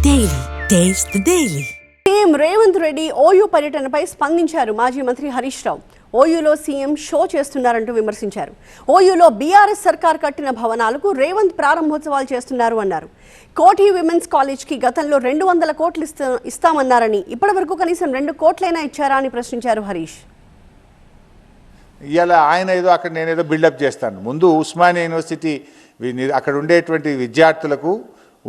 Daily. Taste the Daily. CM Revanth Reddy OU పర్యటనపై స్పందించారు. మాజీ మంత్రి హరీష్ రావు ఓయూలో సీఎం షో చేస్తున్నారంటూ విమర్శించారు. ఓయూలో బీఆర్ఎస్ సర్కార్ కట్టిన భవనాలకు రేవంత్ ప్రారంభోత్సవాలు చేస్తున్నారు అన్నారు. కోఠి విమెన్స్ కాలేజ్కి గతంలో 200 కోట్లు ఇస్తామన్నారని ఇప్పటివరకు కనీసం 2 కోట్లైనా ఇచ్చారా అని ప్రశ్నించారు హరీష్. ఇలా ఆయన ఏదో అక్కడ నేనేదో బిల్డప్ చేస్తాను. ముందు ఉస్మానియా యూనివర్సిటీ అక్కడ ఉండేటువంటి విద్యార్థులకు,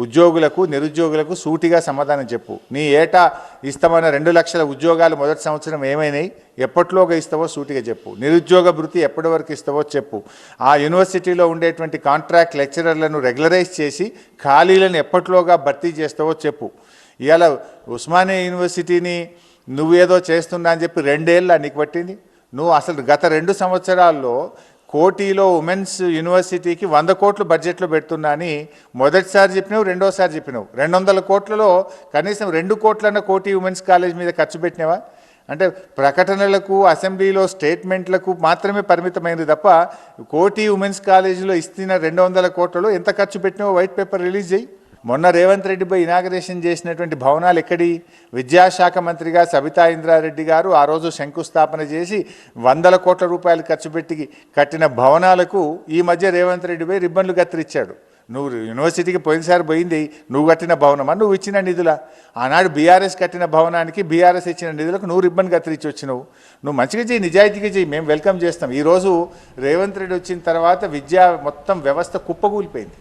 ఉద్యోగులకు, నిరుద్యోగులకు సూటిగా సమాధానం చెప్పు. నీ ఏటా ఇస్తామన్న 2 లక్షల ఉద్యోగాలు మొదటి సంవత్సరం ఏమైనాయి, ఎప్పట్లోగా ఇస్తావో సూటిగా చెప్పు. నిరుద్యోగ భృతి ఎప్పటి వరకు ఇస్తావో చెప్పు. ఆ యూనివర్సిటీలో ఉండేటువంటి కాంట్రాక్ట్ లెక్చరర్లను రెగ్యులరైజ్ చేసి ఖాళీలను ఎప్పట్లోగా భర్తీ చేస్తావో చెప్పు. ఇవాళ ఉస్మానియా యూనివర్సిటీని నువ్వేదో చేస్తున్నా అని చెప్పి 2 ఏళ్ళ నీకు పట్టింది. నువ్వు అసలు గత 2 సంవత్సరాల్లో కోటిలో ఉమెన్స్ యూనివర్సిటీకి 100 కోట్లు బడ్జెట్లో పెడుతున్నా అని మొదటిసారి చెప్పినావు, రెండోసారి చెప్పినావు. 200 కోట్లలో కనీసం 2 కోట్లన్న కోటి ఉమెన్స్ కాలేజ్ మీద ఖర్చు పెట్టినావా? అంటే ప్రకటనలకు, అసెంబ్లీలో స్టేట్మెంట్లకు మాత్రమే పరిమితమైనది తప్ప కోటి ఉమెన్స్ కాలేజీలో ఇస్తున్న 200 కోట్లలో ఎంత ఖర్చు పెట్టినావో వైట్ పేపర్ రిలీజ్ చేయి. మొన్న రేవంత్ రెడ్డి పై ఇనాగరేషన్ చేసినటువంటి భవనాలు ఎక్కడి? విద్యాశాఖ మంత్రిగా సబితా ఇంద్రారెడ్డి గారు ఆ రోజు శంకుస్థాపన చేసి 100 కోట్ల రూపాయలు ఖర్చు పెట్టి కట్టిన భవనాలకు ఈ మధ్య రేవంత్ రెడ్డి పై రిబ్బన్లు కత్తిరించాడు. నువ్వు యూనివర్సిటీకి పోయినసారి పోయింది నువ్వు కట్టిన భవనమా, నువ్వు ఇచ్చిన నిధుల? ఆనాడు బీఆర్ఎస్ కట్టిన భవనానికి బీఆర్ఎస్ ఇచ్చిన నిధులకు నువ్వు రిబ్బన్ కత్తిరించి వచ్చినావు. నువ్వు మంచిగా చేయి, నిజాయితీగా చేయి, మేము వెల్కమ్ చేస్తాం. ఈరోజు రేవంత్ రెడ్డి వచ్చిన తర్వాత విద్యా మొత్తం వ్యవస్థ కుప్పకూలిపోయింది.